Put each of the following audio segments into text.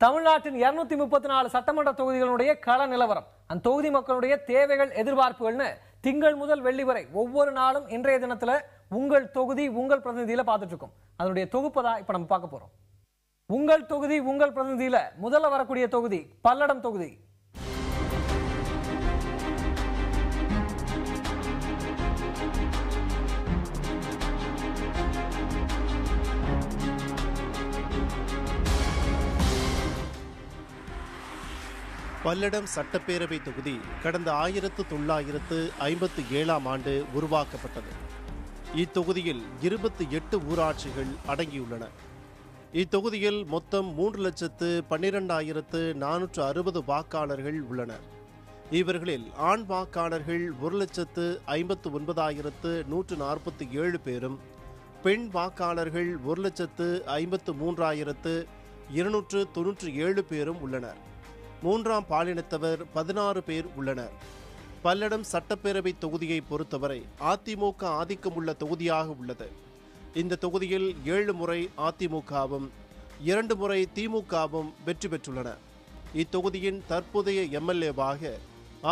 தமிழ்நாட்டின் 234 சட்டமன்ற தொகுதிகளுடைய கள நிலவரம், அந்த தொகுதி மக்களுடைய தேவைகள், எதிர்பார்ப்புகள்னு திங்கள் முதல் வெள்ளி வரை ஒவ்வொரு நாளும் இன்றைய தினத்துல உங்கள் தொகுதி உங்கள் பிரதிநிதியில பார்த்துட்டு இருக்கோம். அதனுடைய தொகுப்பை தான் இப்ப நம்ம பார்க்க போறோம். உங்கள் தொகுதி உங்கள் பிரதிநிதியில முதல்ல வரக்கூடிய தொகுதி பல்லடம் தொகுதி. பல்லடம் சட்டப்பேரவை தொகுதி கடந்த 1957ஆம் ஆண்டு உருவாக்கப்பட்டது. இத்தொகுதியில் 28 ஊராட்சிகள் அடங்கியுள்ளன. இத்தொகுதியில் மொத்தம் 3,12,460 வாக்காளர்கள் உள்ளனர். இவர்களில் ஆண் வாக்காளர்கள் 1,59,147 பேரும், பெண் வாக்காளர்கள் 1,53,297 பேரும் உள்ளனர். மூன்றாம் பாலினத்தவர் 16 பேர் உள்ளனர். பல்லடம் சட்டப்பேரவை தொகுதியை பொறுத்தவரை அதிமுக ஆதிக்கம் உள்ள தொகுதியாக உள்ளது. இந்த தொகுதியில் 7 முறை அதிமுகவும் 2 முறை திமுகவும் வெற்றி பெற்றுள்ளன. இத்தொகுதியின் தற்போதைய எம்எல்ஏவாக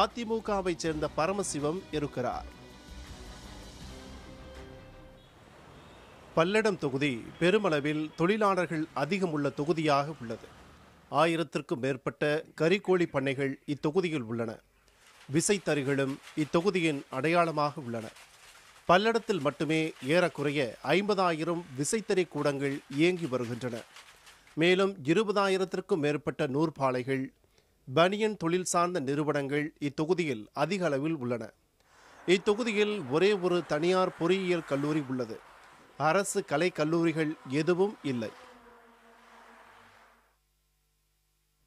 அதிமுகவை சேர்ந்த பரமசிவம் இருக்கிறார். பல்லடம் தொகுதி பெருமளவில் தொழிலாளர்கள் அதிகம் உள்ள தொகுதியாக உள்ளது. 1000க்கும் மேற்பட்ட கறிக்கோழி பண்ணைகள் இத்தொகுதியில் உள்ளன. விசைத்தறிகளும் இத்தொகுதியின் அடையாளமாக உள்ளன. பல்லடத்தில் மட்டுமே ஏறக்குறைய 50,000 விசைத்தறி கூடங்கள் இயங்கி வருகின்றன. மேலும் 20,000க்கும் மேற்பட்ட நூற்பாலைகள், பனியன் தொழில் சார்ந்த நிறுவனங்கள் இத்தொகுதியில் அதிக அளவில் உள்ளன. இத்தொகுதியில் ஒரே ஒரு தனியார் பொறியியல் கல்லூரி உள்ளது. அரசு கலை கல்லூரிகள் எதுவும் இல்லை.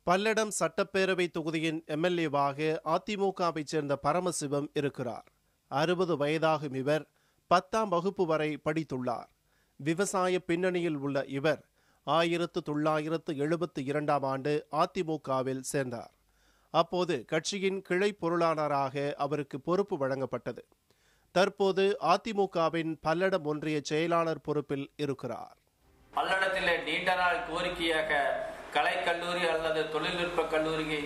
பல்லடம் சட்டப்பேரவை தொகுதியின் எம்எல்ஏவாக அதிமுகவை சேர்ந்த பரமசிவம் இருக்கிறார். 60 வயதாகும் இவர் 10ஆம் வகுப்பு வரை படித்துள்ளார். விவசாய பின்னணியில் உள்ள இவர் 1972ஆம் ஆண்டு அதிமுகவில் சேர்ந்தார். அப்போது கட்சியின் கிளை பொருளாளராக அவருக்கு பொறுப்பு வழங்கப்பட்டது. தற்போது அதிமுகவின் பல்லடம் ஒன்றிய செயலாளர் பொறுப்பில் இருக்கிறார். பல்லடத்திலே நீண்ட நாள் கோரிக்கையாக கலைக்கல்லூரி அல்லது தொழில்நுட்ப கல்லூரி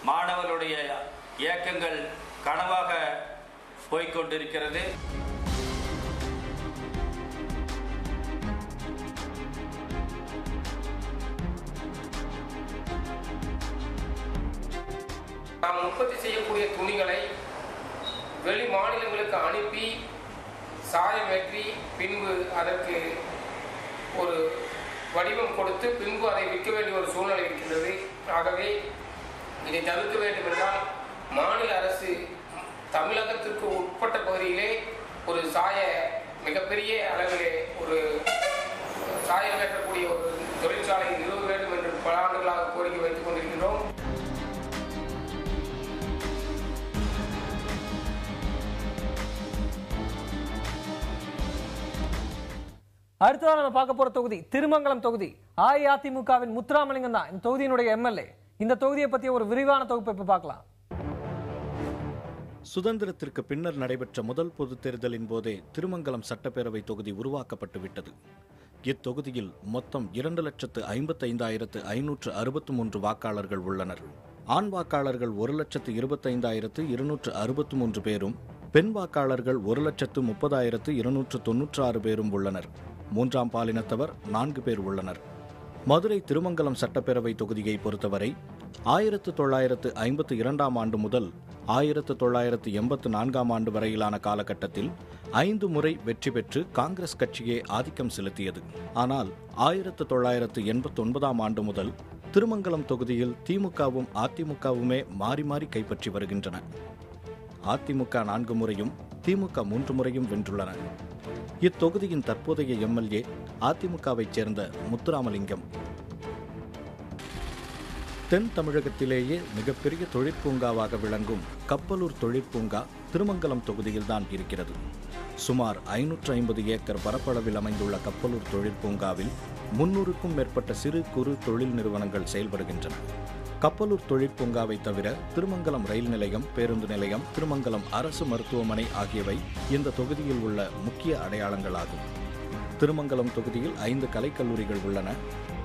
மாணவர்களுடைய இயக்கங்கள் கனவாக போய்கொண்டிருக்கிறது. நாம் உற்பத்தி செய்யக்கூடிய துணிகளை வெளி மாநிலங்களுக்கு அனுப்பி சாயமேற்றி பின்பு அதற்கு ஒரு வடிவம் கொடுத்து பின்பு அதை விற்க வேண்டிய ஒரு சூழ்நிலை இருக்கின்றது. ஆகவே இதை தவிர்க்க வேண்டும் என்றால் மாநில அரசு தமிழகத்திற்கு உட்பட்ட பகுதியிலே ஒரு மிகப்பெரிய அளவிலே ஒரு சாயம் ஏற்றக்கூடிய ஒரு தொழிற்சாலை நிறுவ வேண்டும் என்று பல ஆண்டுகளாக கோரிக்கை வைத்துக் கொண்டிருக்கின்றோம். அடுத்ததாக நம்ம பார்க்க போற தொகுதி திருமங்கலம் தொகுதி. அஇஅதிமுகவின் முத்துராமலிங்கம் தான் இந்த தொகுதியினுடைய எம்எல்ஏ. இந்த தொகுதியை பற்றிய ஒரு விரிவான தொகுப்பை இப்ப பார்க்கலாம். சுதந்திரத்திற்கு பின்னர் நடைபெற்ற முதல் பொதுத் தேர்தலின் போதே திருமங்கலம் சட்டப்பேரவை தொகுதி உருவாக்கப்பட்டு விட்டது. இத்தொகுதியில் மொத்தம் 2,25,563 வாக்காளர்கள் உள்ளனர். ஆண் வாக்காளர்கள் 1,25,263 பேரும், பெண் வாக்காளர்கள் 1,30,296 பேரும் உள்ளனர். மூன்றாம் பாலினத்தவர் 4 பேர் உள்ளனர். மதுரை திருமங்கலம் சட்டப்பேரவை தொகுதியை பொறுத்தவரை 1952ஆம் ஆண்டு முதல் 1984ஆம் ஆண்டு வரையிலான காலகட்டத்தில் 5 முறை வெற்றி பெற்று காங்கிரஸ் கட்சியே ஆதிக்கம் செலுத்தியது. ஆனால் 1989ஆம் ஆண்டு முதல் திருமங்கலம் தொகுதியில் திமுகவும் அதிமுகவுமே மாறி மாறி கைப்பற்றி வருகின்றன. அதிமுக 4 முறையும் திமுக 3 முறையும் வென்றுள்ளன. இத்தொகுதியின் தற்போதைய எம்எல்ஏ அதிமுகவைச் சேர்ந்த முத்துராமலிங்கம். தென் தமிழகத்திலேயே மிகப்பெரிய தொழிற்பூங்காவாக விளங்கும் கப்பலூர் தொழிற்பூங்கா திருமங்கலம் தொகுதியில்தான் இருக்கிறது. சுமார் 550 ஏக்கர் பரப்பளவில் அமைந்துள்ள கப்பலூர் தொழிற்பூங்காவில் 300க்கும் மேற்பட்ட சிறு குறு தொழில் நிறுவனங்கள் செயல்படுகின்றன. கப்பலூர் தொழிற்பூங்காவை தவிர திருமங்கலம் ரயில் நிலையம், பேருந்து நிலையம், திருமங்கலம் அரசு மருத்துவமனை ஆகியவை இந்த தொகுதியில் உள்ள முக்கிய அடையாளங்களாகும். திருமங்கலம் தொகுதியில் 5 கலைக்கல்லூரிகள் உள்ளன.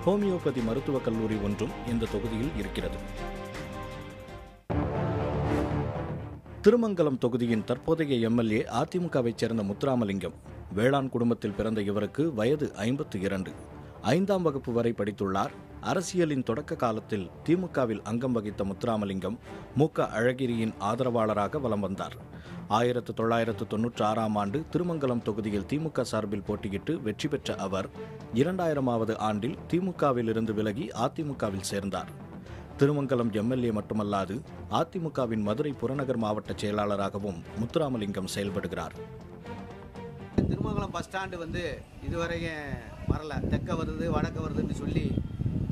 ஹோமியோபதி மருத்துவக் கல்லூரி ஒன்றும் இந்த தொகுதியில் இருக்கிறது. திருமங்கலம் தொகுதியின் தற்போதைய எம்எல்ஏ அதிமுகவைச் சேர்ந்த முத்துராமலிங்கம். வேளாண் குடும்பத்தில் பிறந்த இவருக்கு வயது 52. 5ஆம் வகுப்பு வரை படித்துள்ளார். அரசியலின் தொடக்க காலத்தில் திமுகவில் அங்கம் வகித்த முத்துராமலிங்கம் மு.க. அழகிரியின் ஆதரவாளராக வலம் வந்தார். 1996ஆம் ஆண்டு திருமங்கலம் தொகுதியில் திமுக சார்பில் போட்டியிட்டு வெற்றி பெற்ற அவர் 2000ஆவது ஆண்டில் திமுகவில் இருந்து விலகி அதிமுகவில் சேர்ந்தார். திருமங்கலம் எம்எல்ஏ மட்டுமல்லாது அதிமுகவின் மதுரை புறநகர் மாவட்ட செயலாளராகவும் முத்துராமலிங்கம் செயல்படுகிறார். திருமங்கலம் பஸ் ஸ்டாண்டு இதுவரையும் வரல. தெற்க வருது வடக்க வருதுன்னு சொல்லி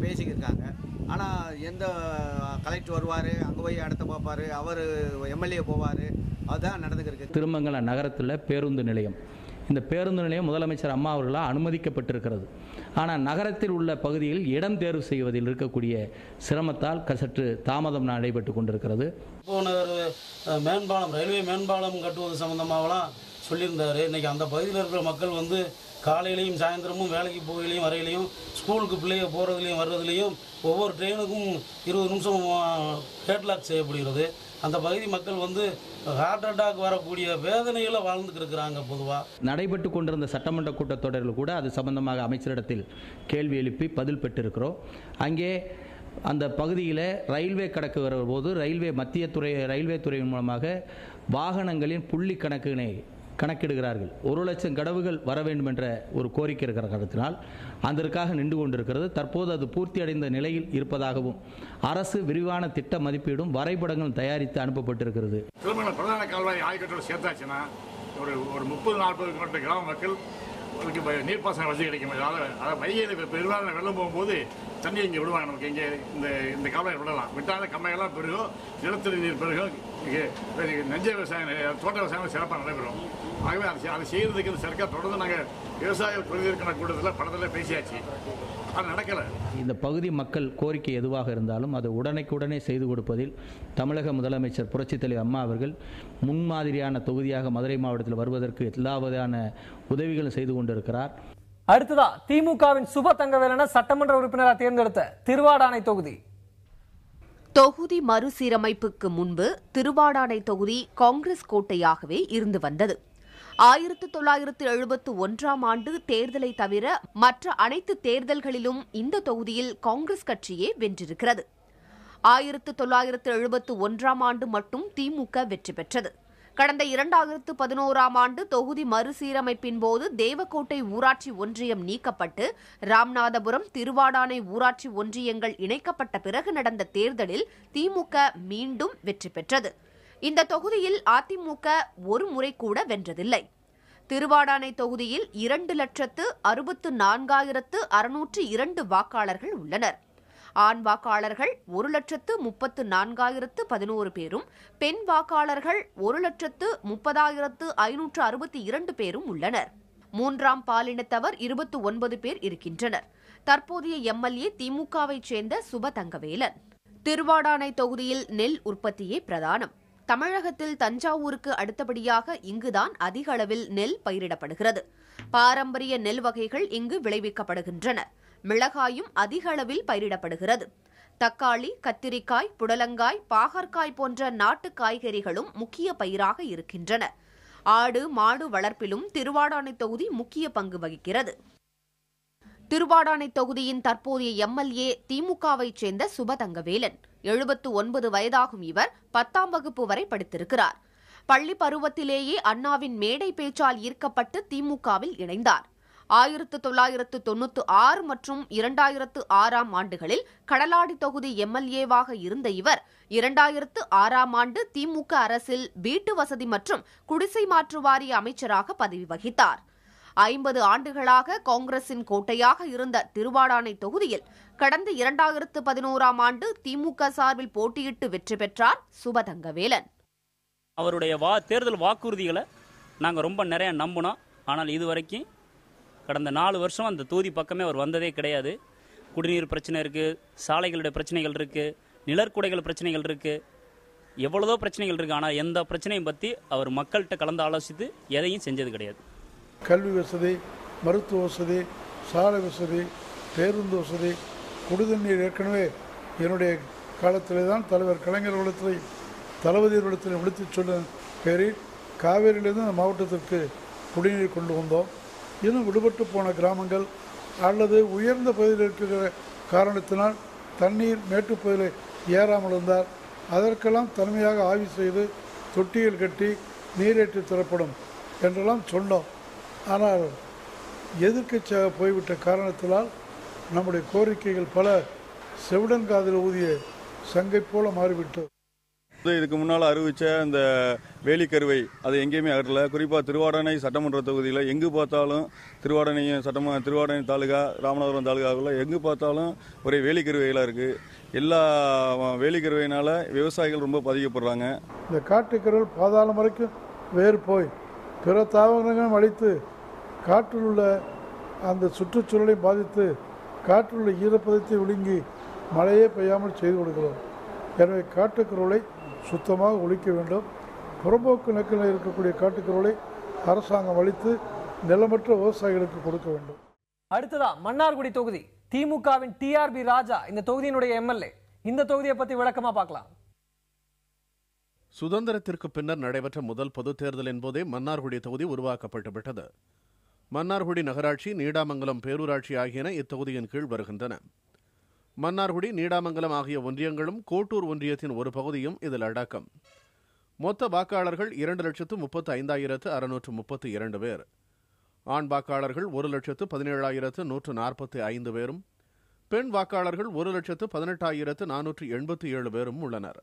பேசிக்கிருக்காங்க. ஆனால் எந்த கலெக்டர் வருவார், அங்கே போய் இடத்த பார்ப்பார், அவர் எம்எல்ஏ போவார், அதுதான் நடந்துக்கிருக்கு. திருமங்கலம் நகரத்தில் பேருந்து நிலையம், இந்த பேருந்து நிலையம் முதலமைச்சர் அம்மா அவர்களால் அனுமதிக்கப்பட்டிருக்கிறது. ஆனால் நகரத்தில் உள்ள பகுதியில் இடம் தேர்வு செய்வதில் இருக்கக்கூடிய சிரமத்தால் சற்று தாமதம் நடைபெற்று கொண்டிருக்கிறது. போன மேம்பாலம், ரயில்வே மேம்பாலம் கட்டுவது சம்பந்தமாகலாம் சொல்லியிருந்தார். இன்றைக்கி அந்த பகுதியில் இருக்கிற மக்கள் காலையிலையும் சாயந்தரமும் வேலைக்கு போகையிலையும் வரையிலையும் ஸ்கூலுக்கு பிள்ளைங்க போகிறதுலையும் வர்றதுலையும் ஒவ்வொரு ட்ரெயினுக்கும் 20 நிமிஷம் ஹேட்லாக் செய்யப்படுகிறது. அந்த பகுதி மக்கள் ஹார்ட் அட்டாக் வரக்கூடிய வேதனைகளை வாழ்ந்துட்டு இருக்கிறாங்க. பொதுவாக நடைபெற்று கொண்டிருந்த சட்டமன்ற கூட்டத்தொடரில் கூட அது சம்பந்தமாக அமைச்சரிடத்தில் கேள்வி எழுப்பி பதில் பெற்றிருக்கிறோம். அங்கே அந்த பகுதியில் ரயில்வே கடக்கு வரும்போது ரயில்வே துறையின் மூலமாக வாகனங்களின் புள்ளி கணக்கிடுகிறார்கள். 1 லட்சம் கடவுகள் வர வேண்டும் என்ற ஒரு கோரிக்கை இருக்கிற காரணத்தினால் அதற்காக நின்று கொண்டிருக்கிறது. தற்போது அது பூர்த்தி அடைந்த நிலையில் இருப்பதாகவும் அரசு விரிவான திட்ட மதிப்பீடும் வரைபடங்களும் தயாரித்து அனுப்பப்பட்டிருக்கிறது. திருமணம் பிரதான கால்வாய் ஆய்க்கட்டோடு சேர்த்தாச்சுன்னா ஒரு 30-40 கிராம மக்கள் நீர்ப்பாசன வசதி கிடைக்கும். அதாவது வைகையில் பெரும்பாலான வெள்ளம் போகும்போது தண்ணி இங்கே விடுவாங்க. நமக்கு இங்கே இந்த கால்வாய் விடலாம். விட்டாத கம்மையெல்லாம் பெருகும், நிலத்தடி நீர் பெருகும், நெஞ்ச விவசாயம், தோட்ட விவசாயம் சிறப்பாக நடைபெறும். ஆகவே அதை செய்யறதுக்கு இந்த சர்க்கார் தொடர்ந்து நாங்கள் விவசாய குறைதீர்க்கான கூட்டத்தில் படத்தில் பேசியாச்சு. அது நடக்கலை. இந்த பகுதி மக்கள் கோரிக்கை எதுவாக இருந்தாலும் அதை உடனே செய்து கொடுப்பதில் தமிழக முதலமைச்சர் புரட்சித் தலைவர் அம்மா அவர்கள் முன்மாதிரியான தொகுதியாக மதுரை மாவட்டத்தில் வருவதற்கு எல்லா வகையான உதவிகளும் செய்து கொண்டிருக்கிறார். அடுத்ததா திமுகவின் சுப தங்கவேலன சட்டமன்ற உறுப்பினராக தேர்ந்தெடுத்த திருவாடானை தொகுதி மறுசீரமைப்புக்கு முன்பு திருவாடானை தொகுதி காங்கிரஸ் கோட்டையாகவே இருந்து வந்தது. 1971ஆம் ஆண்டு தேர்தலை தவிர மற்ற அனைத்து தேர்தல்களிலும் இந்த தொகுதியில் காங்கிரஸ் கட்சியே வென்றிருக்கிறது. 1971ஆம் ஆண்டு மட்டும் திமுக வெற்றி பெற்றது. கடந்த 2011ஆம் ஆண்டு தொகுதி மறுசீரமைப்பின் போது தேவக்கோட்டை ஊராட்சி ஒன்றியம் நீக்கப்பட்டு ராமநாதபுரம், திருவாடானை ஊராட்சி ஒன்றியங்கள் இணைக்கப்பட்ட பிறகு நடந்த தேர்தலில் திமுக மீண்டும் வெற்றி பெற்றது. இந்த தொகுதியில் அதிமுக ஒரு முறை கூட வென்றதில்லை. திருவாடானை தொகுதியில் 2,64,602 வாக்காளர்கள் உள்ளனர். ஆண் வாக்காளர்கள் 1,34,11 பேரும், பெண் வாக்காளர்கள் 1,30,562 பேரும் உள்ளனர். 3ஆம் பாலினத்தவர் 29 பேர் இருக்கின்றனர். தற்போதைய எம்எல்ஏ திமுகவைச் சேர்ந்த சுப தங்கவேலன். திருவாடானை தொகுதியில் நெல் உற்பத்தியே பிரதானம். தமிழகத்தில் தஞ்சாவூருக்கு அடுத்தபடியாக இங்குதான் அதிக அளவில் நெல் பயிரிடப்படுகிறது. பாரம்பரிய நெல் வகைகள் இங்கு விளைவிக்கப்படுகின்றன. மிளகாயும் அதிக அளவில் பயிரிடப்படுகிறது. தக்காளி, கத்திரிக்காய், புடலங்காய், பாகற்காய் போன்ற நாட்டு காய்கறிகளும் முக்கிய பயிராக இருக்கின்றன. ஆடு, மாடு வளர்ப்பிலும் திருவாடானை தொகுதி முக்கிய பங்கு வகிக்கிறது. திருவாடானை தொகுதியின் தற்போதைய எம்எல்ஏ திமுகவைச் சேர்ந்த சுப தங்கவேலன். 79 வயதாகும் இவர் 10ஆம் வகுப்பு வரை படித்திருக்கிறார். பள்ளி பருவத்திலேயே அண்ணாவின் மேடை பேச்சால் ஈர்க்கப்பட்டு திமுகவில் இணைந்தார். 1996 மற்றும் 2006ஆம் ஆண்டுகளில் கடலாடி தொகுதி எம்எல்ஏவாக இருந்த இவர் 2006ஆம் ஆண்டு திமுக அரசில் வீட்டு வசதி மற்றும் குடிசை மாற்று வாரிய அமைச்சராக பதவி வகித்தார். 50 ஆண்டுகளாக காங்கிரசின் கோட்டையாக இருந்த திருவாடானை தொகுதியில் கடந்த 2011ஆம் ஆண்டு திமுக சார்பில் போட்டியிட்டு வெற்றி பெற்றார் சுப தங்கவேலன். அவருடைய தேர்தல் வாக்குறுதிகளை நாங்கள் ரொம்ப நிறைய நம்பினோம். ஆனால் இதுவரைக்கும் கடந்த 4 வருஷம் அந்த தொகுதி பக்கமே அவர் வந்ததே கிடையாது. குடிநீர் பிரச்சனை இருக்குது, சாலைகளுடைய பிரச்சனைகள் இருக்குது, நிழற்குடைகள் பிரச்சனைகள் இருக்குது, எவ்வளவோ பிரச்சனைகள் இருக்குது. ஆனால் எந்த பிரச்சனையும் பற்றி அவர் மக்கள்கிட்ட கலந்து ஆலோசித்து எதையும் செஞ்சது கிடையாது. கல்வி வசதி, மருத்துவ வசதி, சாலை வசதி, பேருந்து வசதி, குடிதண்ணீர் ஏற்கனவே என்னுடைய காலத்திலே தான் தலைவர் கலைஞர் இடத்தில் தளபதியிடத்தில் விடுத்துச் சொன்ன பேரில் காவேரியிலிருந்து அந்த மாவட்டத்திற்கு குடிநீர் கொண்டு வந்தோம். இன்னும் விடுபட்டு போன கிராமங்கள் அல்லது உயர்ந்த பகுதியில் இருக்கிற காரணத்தினால் தண்ணீர் மேட்டுப்பகுதியில் ஏறாமல் இருந்தால் அதற்கெல்லாம் தனிமையாக ஆய்வு செய்து தொட்டியில் கட்டி நீரேற்றி தரப்படும் என்றெல்லாம் சொன்னோம். ஆனால் எதிர்க்கட்சியாக போய்விட்ட காரணத்தினால் நம்முடைய கோரிக்கைகள் பல செவிடன் காதில் ஊதிய சங்கை போல மாறிவிட்டது. இதுக்கு முன்னால் அறிவித்த அந்த வேலிக்கருவை அதை எங்கேயுமே அகற்றல. குறிப்பாக திருவாடானை சட்டமன்ற தொகுதியில் எங்கு பார்த்தாலும் திருவாடானை தாலுகா, ராமநாதபுரம் தாலுகாவில் எங்கு பார்த்தாலும் ஒரே வேலிக்கருவைகளாக இருக்குது. எல்லா வேலிக்கருவையினால் விவசாயிகள் ரொம்ப பாதிக்கப்படுறாங்க. இந்த காட்டுக்கருள் பாதாளம் வரைக்கும் வேறு போய் பிற தாவரங்களும் அழித்து காற்றில் உள்ள அந்த சுற்றுச்சூழலை பாதித்து காற்றில் உள்ள ஈரப்பதத்தை விழுங்கி மழையே பெய்யாமல் செய்து கொடுக்கிறோம். எனவே காட்டுக்கருளை சுத்தமாக ஒழிக்க வேண்டும். புறம்போக்கு நக்கில் இருக்கக்கூடிய காட்டுக்கருளை அரசாங்கம் அளித்து நிலமற்ற விவசாயிகளுக்கு கொடுக்க வேண்டும். அடுத்ததா மன்னார்குடி தொகுதி திமுகவின் டிஆர்பி ராஜா இந்த தொகுதியினுடைய எம்எல்ஏ. இந்த தொகுதியை பத்தி விளக்கமா பார்க்கலாம். சுதந்திரத்திற்கு பின்னர் நடைபெற்ற முதல் பொதுத் தேர்தலின் போதே மன்னார்குடி தொகுதி உருவாக்கப்பட்டுவிட்டது. மன்னார்குடி நகராட்சி, நீடாமங்கலம் பேரூராட்சி ஆகியன இத்தொகுதியின் கீழ் வருகின்றன. மன்னார்குடி, நீடாமங்கலம் ஆகிய ஒன்றியங்களும் கோட்டூர் ஒன்றியத்தின் ஒரு பகுதியும் இதில் அடக்கம். மொத்த வாக்காளர்கள் 2,35,632 பேர். ஆண் வாக்காளர்கள் 1,17,145 பேரும், பெண் வாக்காளர்கள் 1,18,487 பேரும் உள்ளனர்.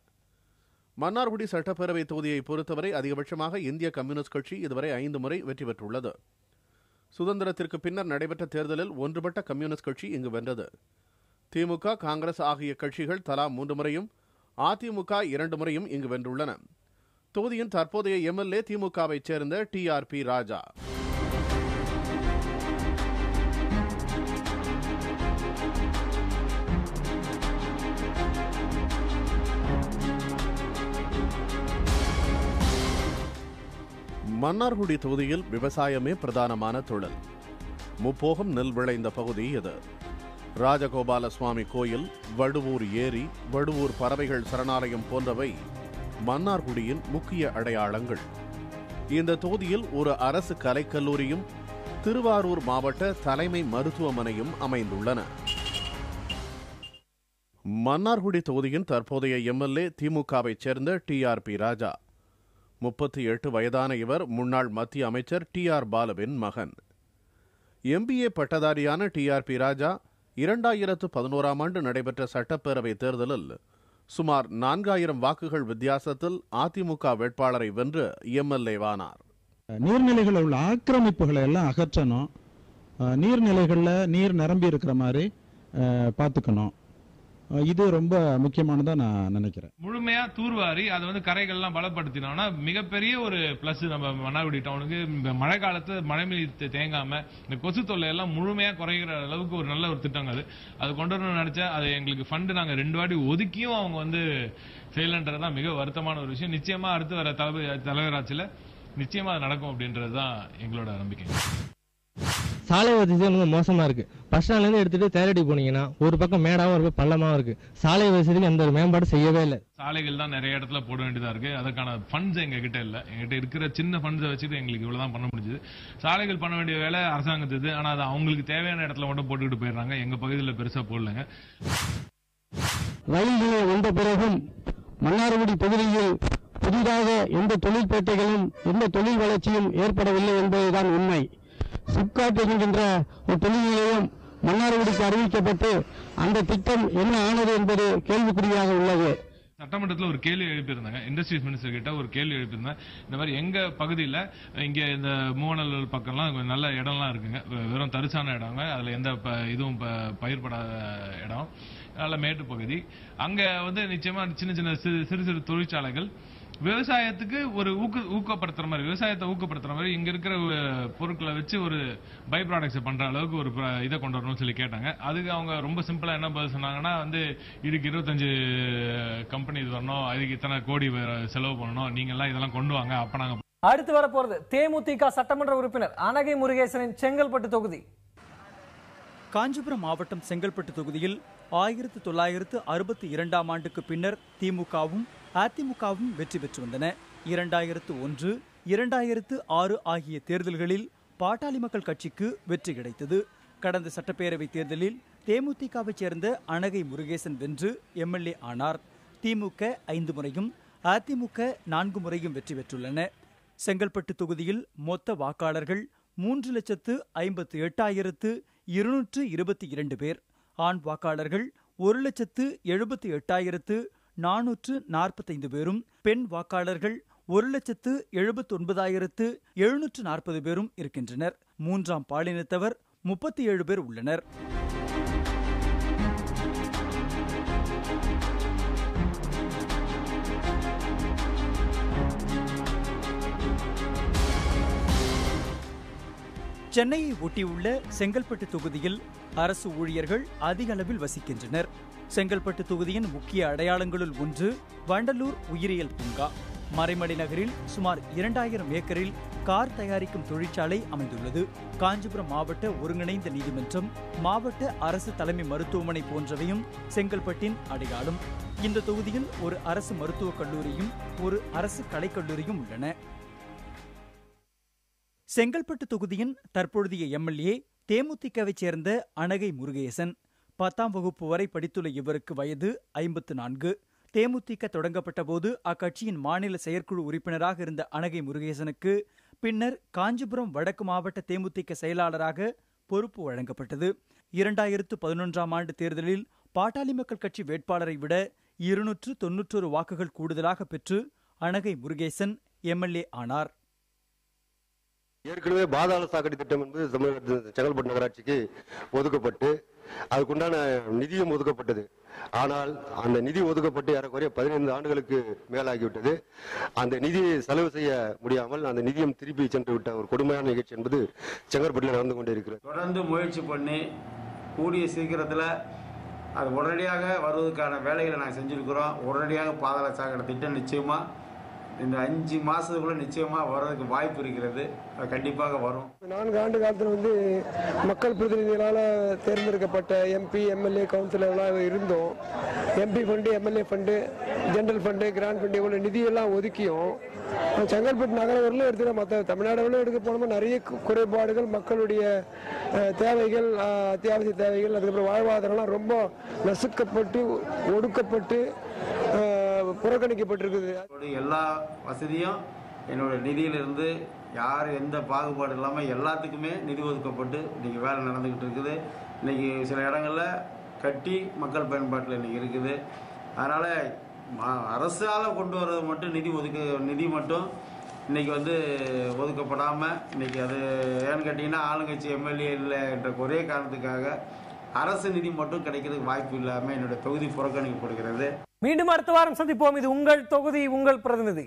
மன்னார்குடி சட்டப்பேரவை தொகுதியை பொறுத்தவரை அதிகபட்சமாக இந்திய கம்யூனிஸ்ட் கட்சி இதுவரை 5 முறை வெற்றி பெற்றுள்ளது. சுதந்திரத்திற்கு பின்னர் நடைபெற்ற தேர்தலில் ஒன்றுபட்ட கம்யூனிஸ்ட் கட்சி இங்கு வென்றது. திமுக, காங்கிரஸ் ஆகிய கட்சிகள் தலா 3 முறையும், அதிமுக 2 முறையும் இங்கு வென்றுள்ளன. தொகுதியின் தற்போதைய எம்எல்ஏ திமுகவைச் சேர்ந்த டிஆர்பி ராஜா. மன்னார்குடி தொகுதியில் விவசாயமே பிரதானமான தொழில். முப்போகம் நெல் விளைந்த பகுதி இது. ராஜகோபால சுவாமி கோயில், வடுவூர் ஏரி, வடுவூர் பறவைகள் சரணாலயம் போன்றவை மன்னார்குடியின் முக்கிய அடையாளங்கள். இந்த தொகுதியில் ஒரு அரசு கலைக்கல்லூரியும் திருவாரூர் மாவட்ட தலைமை மருத்துவமனையும் அமைந்துள்ளன. மன்னார்குடி தொகுதியின் தற்போதைய எம்எல்ஏ திமுகவைச் சேர்ந்த டிஆர்பி ராஜா. 38 வயதான இவர் முன்னாள் மத்திய அமைச்சர் டிஆர் பாலுவின் மகன். எம்பிஏ பட்டதாரியான டிஆர்பி ராஜா 2011ஆம் ஆண்டு நடைபெற்ற சட்டப்பேரவை தேர்தலில் சுமார் 4000 வாக்குகள் வித்தியாசத்தில் அதிமுக வேட்பாளரை வென்று எம்எல்ஏவானார். நீர்நிலைகளில் உள்ள ஆக்கிரமிப்புகளை எல்லாம் அகற்றணும். நீர்நிலைகளில் நீர் நிரம்பி இருக்கிற மாதிரி பார்த்துக்கணும். இது ரொம்ப முக்கியமானதா நான் நினைக்கிறேன். முழுமையா தூர்வாரி அதை கரைகள்லாம் பலப்படுத்தினோம்னா மிகப்பெரிய ஒரு பிளஸ் நம்ம மன்னார்குடி டவுனுக்கு. மழை காலத்து மழை நீர் தேங்காம இந்த கொசு தொல்லை எல்லாம் முழுமையா குறைகிற அளவுக்கு ஒரு நல்ல ஒரு திட்டம் அது கொண்டு வரணும்னு நினைச்சா அது எங்களுக்கு ஃபண்டு நாங்க 2 வாட்டி ஒதுக்கியும் அவங்க செய்யலன்றதுதான் மிக வருத்தமான ஒரு விஷயம். நிச்சயமா அடுத்து வர தலைவராட்சியில நிச்சயமா அது நடக்கும் அப்படின்றதுதான் எங்களோட நம்பிக்கை. சாலை வசதி ரொம்ப மோசமா இருக்கு. பஸ் ஸ்டாண்ட்ல இருந்து எடுத்துட்டு தேரடி போனீங்கன்னா ஒரு பக்கம் மேடாவும் ஒரு பக்கம் பள்ளமாவும் இருக்கு. சாலை வசதிக்கு எந்த ஒரு மேம்பாடு செய்யவே இல்லை. சாலைகள் தான் நிறைய இடத்துல போட வேண்டியதா இருக்கு. அதுக்கான ஃபண்ட்ஸ் எங்க கிட்ட இல்ல. எங்கிட்ட இருக்கிற சின்ன ஃபண்ட்ஸை வச்சுட்டு எங்களுக்கு இவ்வளவுதான் பண்ண முடிஞ்சது. சாலைகள் பண்ண வேண்டிய வேலை அரசாங்கத்துக்கு. ஆனா அது அவங்களுக்கு தேவையான இடத்துல மட்டும் போட்டுக்கிட்டு போயிடுறாங்க. எங்க பகுதியில் பெருசா போடலங்க. ரயில் நிலையம் வந்த பிறகும் மன்னார்குடி பகுதியில் புதிதாக எந்த தொழிற்பேட்டைகளும் எந்த தொழில் வளர்ச்சியும் ஏற்படவில்லை என்பதுதான் உண்மை. சிப்காட் என்கின்ற ஒரு தொழில் நிலையம் மன்னார்குடிக்கு அறிவிக்கப்பட்டு அந்த திட்டம் என்ன ஆனது என்பது கேள்விக்குறியாக உள்ளது. சட்டமன்றத்தில் ஒரு கேள்வி எழுப்பியிருந்தாங்க. இண்டஸ்ட்ரீஸ் மினிஸ்டர் கிட்ட ஒரு கேள்வி எழுப்பியிருந்தேன். இந்த மாதிரி எங்க பகுதியில் இங்க இந்த மூவநல்லூர் பக்கம்லாம் நல்ல இடம்லாம் இருக்குங்க. வெறும் தரிசான இடங்க. அதுல எந்த இதுவும் பயிர்படாத இடம். நல்ல மேட்டு பகுதி. அங்க நிச்சயமா சின்ன சின்ன சிறு சிறு தொழிற்சாலைகள் விவசாயத்துக்கு ஒரு ஊக்கப்படுத்துற மாதிரி, விவசாயத்தை ஊக்கப்படுத்துற மாதிரி இங்க இருக்கிற பொருட்களை வச்சு ஒரு பை ப்ராடக்ட்ஸ் பண்ற அளவுக்கு ஒரு இதை கொண்டு வரணும்னு சொல்லி கேட்டாங்க. அதுக்கு அவங்க ரொம்ப சிம்பிளா என்ன பதில் சொன்னாங்கன்னா இதுக்கு 25 கம்பெனி இது வரணும், அதுக்கு இத்தனை கோடி செலவு பண்ணணும், நீங்க எல்லாம் இதெல்லாம் கொண்டு வாங்க, அப்ப நாங்க. அடுத்து வரப்போறது தேமுதிக சட்டமன்ற உறுப்பினர் அனகை முருகேசனின் செங்கல்பட்டு தொகுதி. காஞ்சிபுரம் மாவட்டம் செங்கல்பட்டு தொகுதியில் 1962ஆம் ஆண்டுக்கு பின்னர் திமுகவும் அதிமுகவும் வெற்றி பெற்று வந்தன. 2001, 2006 ஆகிய தேர்தல்களில் பாட்டாளி மக்கள் கட்சிக்கு வெற்றி கிடைத்தது. கடந்த சட்டப்பேரவை தேர்தலில் தேமுதிகவைச் சேர்ந்த அனகை முருகேசன் வென்று எம்எல்ஏ ஆனார். திமுக 5 முறையும் அதிமுக 4 முறையும் வெற்றி பெற்றுள்ளன. செங்கல்பட்டு தொகுதியில் மொத்த வாக்காளர்கள் 3,58,222 பேர். ஆண் வாக்காளர்கள் 1,78,445 பேரும், பெண் வாக்காளர்கள் 1,79,740 பேரும் இருக்கின்றனர். 3ஆம் பாலினத்தவர் 37 பேர் உள்ளனர். சென்னையை ஒட்டியுள்ள செங்கல்பட்டு தொகுதியில் அரசு ஊழியர்கள் அதிக அளவில் வசிக்கின்றனர். செங்கல்பட்டு தொகுதியின் முக்கிய அடையாளங்களுள் ஒன்று வண்டலூர் உயிரியல் பூங்கா. மறைமலை நகரில் சுமார் 2000 ஏக்கரில் கார் தயாரிக்கும் தொழிற்சாலை அமைந்துள்ளது. காஞ்சிபுரம் மாவட்ட ஒருங்கிணைந்த நீதிமன்றம், மாவட்ட அரசு தலைமை மருத்துவமனை போன்றவையும் செங்கல்பட்டின் அடையாளம். இந்த தொகுதியில் ஒரு அரசு மருத்துவக் கல்லூரியும் ஒரு அரசு கலைக்கல்லூரியும் உள்ளன. செங்கல்பட்டு தொகுதியின் தற்பொழுதைய எம்எல்ஏ தேமுதிகவைச் சேர்ந்த அனகை முருகேசன். 10ஆம் வகுப்பு வரை படித்துள்ள இவருக்கு வயது 54. தேமுதிக தொடங்கப்பட்ட போது அக்கட்சியின் மாநில செயற்குழு உறுப்பினராக இருந்த அனகை முருகேசனுக்கு பின்னர் காஞ்சிபுரம் வடக்கு மாவட்ட தேமுதிக செயலாளராக பொறுப்பு வழங்கப்பட்டது. 2011ஆம் ஆண்டு தேர்தலில் பாட்டாளி மக்கள் கட்சி வேட்பாளரை விட 291 வாக்குகள் கூடுதலாக பெற்று அனகை முருகேசன் எம்எல்ஏ ஆனார். ஏற்கனவே பாதாள சாக்கடை திட்டம் என்பது செங்கல்பட்டு நகராட்சிக்கு ஒதுக்கப்பட்டு அதுக்குண்டான நிதியும் ஒதுக்கப்பட்டது. ஆனால் அந்த நிதி ஒதுக்கப்பட்டு ஏறக்குறைய 15 ஆண்டுகளுக்கு மேலாகிவிட்டது. அந்த நிதியை செலவு செய்ய முடியாமல் அந்த நிதியம் திருப்பி சென்று விட்ட ஒரு கொடுமையான நிகழ்ச்சி என்பது செங்கல்பட்டில் நடந்து கொண்டிருக்கிறது. தொடர்ந்து முயற்சி பண்ணி கூடிய சீக்கிரத்தில் அது உடனடியாக வருவதற்கான வேலைகளை நாங்கள் செஞ்சுருக்கிறோம். உடனடியாக பாதாள சாக்கடை திட்டம் நிச்சயமாக இந்த 5 மாதத்துக்குள்ள நிச்சயமாக வர்றதுக்கு வாய்ப்பு இருக்கிறது. அது கண்டிப்பாக வரும். 4 ஆண்டு காலத்தில் மக்கள் பிரதிநிதிகளால் தேர்ந்தெடுக்கப்பட்ட எம்பி, எம்எல்ஏ, கவுன்சிலர்லாம் இருந்தோம். MP fund, MLA fund, general fund, grant fund இவ்வளோ நிதியெல்லாம் ஒதுக்கியும் செங்கல்பட்டு நகரவரில் எடுத்துகிற மற்ற தமிழ்நாடுகளில் எடுக்க போனோம்னா நிறைய குறைபாடுகள், மக்களுடைய தேவைகள், அத்தியாவசிய தேவைகள், அதுக்கப்புறம் வாழ்வாதாரம்லாம் ரொம்ப நசுக்கப்பட்டு ஒடுக்கப்பட்டு புறக்கணிக்கப்பட்டிருக்குது. எல்லா வசதியும் என்னோட நிதியிலிருந்து யார் எந்த பாகுபாடு இல்லாமல் எல்லாத்துக்குமே நிதி ஒதுக்கப்பட்டு இன்றைக்கி வேலை நடந்துக்கிட்டு இருக்குது. இன்றைக்கி சில இடங்களில் கட்டி மக்கள் பயன்பாட்டில் இன்றைக்கி இருக்குது. அதனால் அரசால் கொண்டு வர்றது மட்டும் நிதி மட்டும் இன்றைக்கி ஒதுக்கப்படாமல் இன்றைக்கி அது ஏன்னு கேட்டிங்கன்னா ஆளுங்கட்சி எம்எல்ஏ இல்லை என்ற ஒரே காரணத்துக்காக அரசு நிதி மட்டும் கிடைக்கிறதுக்கு வாய்ப்பு இல்லாமல் என்னுடைய தொகுதி புறக்கணிக்கப்படுகிறது. மீண்டும் அடுத்த வாரம் சந்திப்போம். இது உங்கள் தொகுதி, உங்கள் பிரதிநிதி.